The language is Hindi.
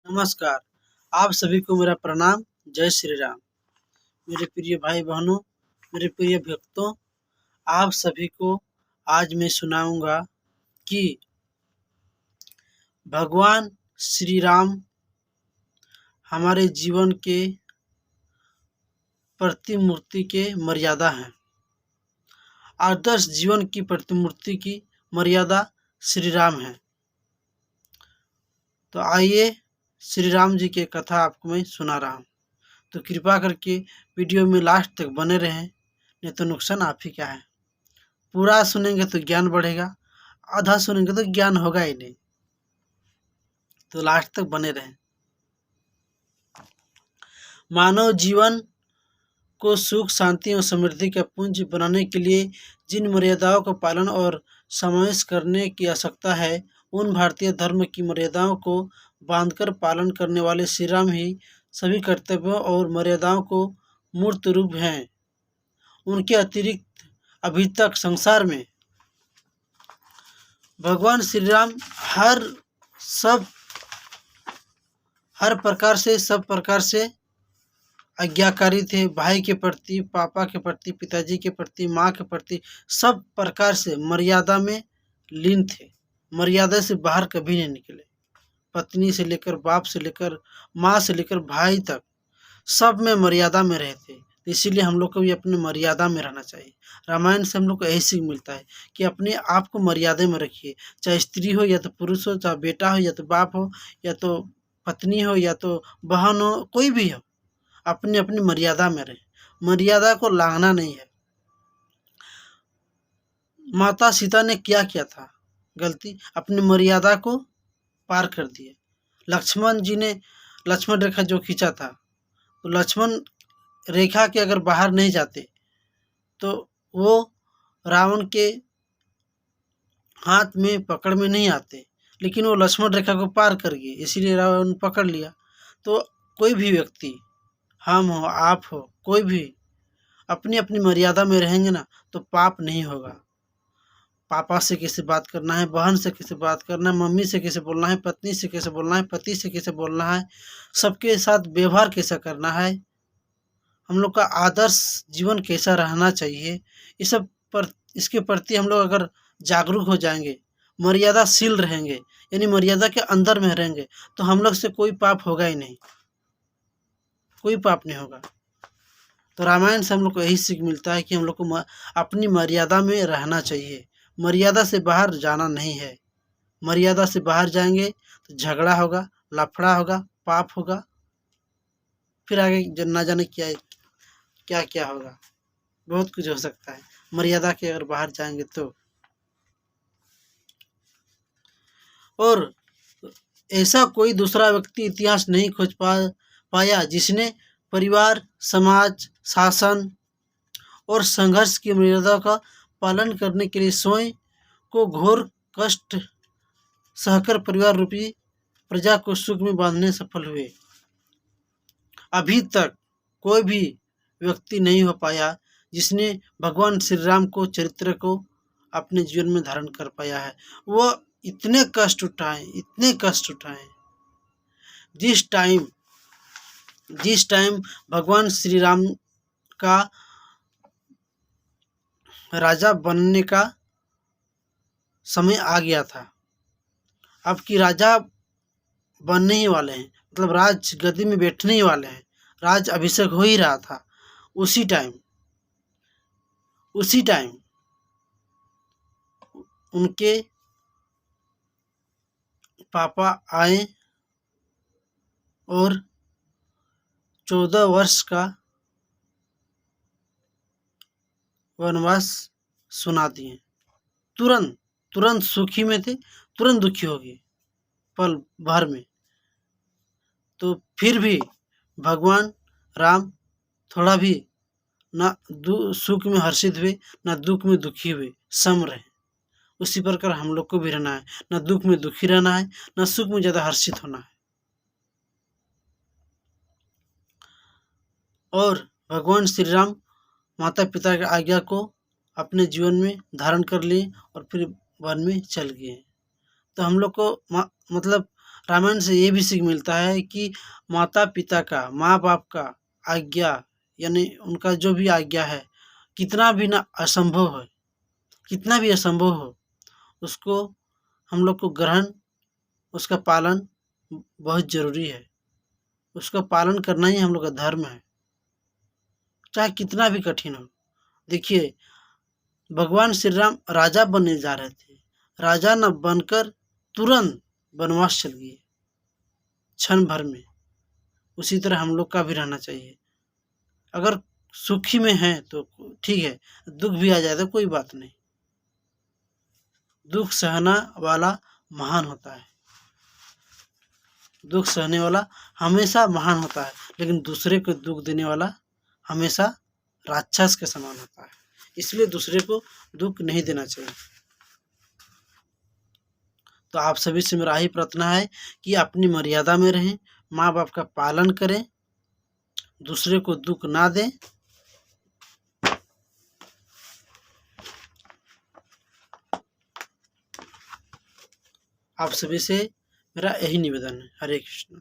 नमस्कार। आप सभी को मेरा प्रणाम। जय श्री राम। मेरे प्रिय भाई बहनों, मेरे प्रिय भक्तों, आप सभी को आज मैं सुनाऊंगा कि भगवान श्री राम हमारे जीवन के प्रतिमूर्ति के मर्यादा हैं। आदर्श जीवन की प्रतिमूर्ति की मर्यादा श्री राम है। तो आइए श्री राम जी की कथा आपको मैं सुना रहा हूँ। तो कृपा करके वीडियो में लास्ट तक बने रहें, नहीं तो नुकसान आप ही का है। पूरा सुनेंगे तो ज्ञान बढ़ेगा, आधा सुनेंगे तो ज्ञान होगा ही नहीं। तो लास्ट तक बने रहें। मानव जीवन को सुख, शांति और समृद्धि का पुंज बनाने के लिए जिन मर्यादाओं का पालन और समावेश करने की आवश्यकता है, उन भारतीय धर्म की मर्यादाओं को बांधकर पालन करने वाले श्री राम ही सभी कर्तव्यों और मर्यादाओं को मूर्त रूप हैं। उनके अतिरिक्त अभी तक संसार में भगवान श्री राम सब प्रकार से आज्ञाकारी थे। भाई के प्रति, पापा के प्रति, पिताजी के प्रति, माँ के प्रति, सब प्रकार से मर्यादा में लीन थे। मर्यादा से बाहर कभी नहीं निकले। पत्नी से लेकर, बाप से लेकर, माँ से लेकर भाई तक, सब में मर्यादा में रहते। इसीलिए हम लोग को भी अपने मर्यादा में रहना चाहिए। रामायण से हम लोग को यही सीख मिलता है कि अपने आप को मर्यादा में रखिए। चाहे स्त्री हो या तो पुरुष हो, चाहे बेटा हो या तो बाप हो, या तो पत्नी हो या तो बहन हो, कोई भी हो, अपनी अपनी मर्यादा में रहे। मर्यादा को लांघना नहीं है। माता सीता ने क्या किया था गलती? अपनी मर्यादा को पार कर दिए। लक्ष्मण जी ने लक्ष्मण रेखा जो खींचा था, तो लक्ष्मण रेखा के अगर बाहर नहीं जाते तो वो रावण के हाथ में पकड़ में नहीं आते, लेकिन वो लक्ष्मण रेखा को पार कर गए, इसीलिए रावण पकड़ लिया। तो कोई भी व्यक्ति, हम हो, आप हो, कोई भी अपनी अपनी मर्यादा में रहेंगे ना तो पाप नहीं होगा। पापा से कैसे बात करना है, बहन से कैसे बात करना है, मम्मी से कैसे बोलना है, पत्नी से कैसे बोलना है, पति से कैसे बोलना है, सबके साथ व्यवहार कैसा करना है, हम लोग का आदर्श जीवन कैसा रहना चाहिए, ये सब पर इसके प्रति हम लोग अगर जागरूक हो जाएंगे, मर्यादाशील रहेंगे, यानी मर्यादा के अंदर में रहेंगे, तो हम लोग से कोई पाप होगा ही नहीं, कोई पाप नहीं होगा। तो रामायण से हम लोग को यही सीख मिलता है कि हम लोग को अपनी मर्यादा में रहना चाहिए। मर्यादा से बाहर जाना नहीं है। मर्यादा से बाहर जाएंगे तो झगड़ा होगा, लफड़ा होगा, पाप होगा, फिर आगे ना जाने क्या क्या होगा, बहुत कुछ हो सकता है मर्यादा के अगर बाहर जाएंगे तो। और ऐसा कोई दूसरा व्यक्ति इतिहास नहीं खोज पाया जिसने परिवार, समाज, शासन और संघर्ष की मर्यादा का पालन करने के लिए स्वयं को घोर कष्ट सहकर परिवार रूपी प्रजा को सुख में बांधने सफल हुए। अभी तक कोई भी व्यक्ति नहीं हो पाया जिसने भगवान श्री राम को चरित्र को अपने जीवन में धारण कर पाया है। वो इतने कष्ट उठाए, जिस टाइम भगवान श्री राम का राजा बनने का समय आ गया था। अब की राजा बनने ही वाले हैं, मतलब राज गद्दी में बैठने ही वाले हैं, राज अभिषेक हो ही रहा था। उसी टाइम उनके पापा आए और 14 वर्ष का वनवास सुना दिए। तुरंत सुखी में थे, तुरंत दुखी हो गए पल भर में। तो फिर भी भगवान राम थोड़ा भी ना सुख में हर्षित हुए, ना दुख में दुखी हुए, सम रहे। उसी प्रकार हम लोग को भी रहना है, ना दुख में दुखी रहना है, ना सुख में ज़्यादा हर्षित होना है। और भगवान श्री राम माता पिता की आज्ञा को अपने जीवन में धारण कर लिए और फिर वन में चल गए। तो हम लोग को मतलब रामायण से ये भी सीख मिलता है कि माता पिता का, माँ बाप का आज्ञा, यानी उनका जो भी आज्ञा है, कितना भी ना असंभव है, कितना भी असंभव हो, उसको हम लोग को ग्रहण, उसका पालन बहुत ज़रूरी है। उसका पालन करना ही हम लोग का धर्म है, चाहे कितना भी कठिन हो। देखिए, भगवान श्री राम राजा बनने जा रहे थे, राजा न बनकर तुरंत वनवास चल गए क्षण भर में। उसी तरह हम लोग का भी रहना चाहिए। अगर सुखी में है तो ठीक है, दुख भी आ जाए तो कोई बात नहीं। दुख सहना वाला महान होता है, दुख सहने वाला हमेशा महान होता है, लेकिन दूसरे को दुख देने वाला हमेशा राक्षस के समान होता है। इसलिए दूसरे को दुख नहीं देना चाहिए। तो आप सभी से मेरा यही प्रार्थना है कि अपनी मर्यादा में रहें, माँ बाप का पालन करें, दूसरे को दुख ना दें। आप सभी से मेरा यही निवेदन है। हरे कृष्ण।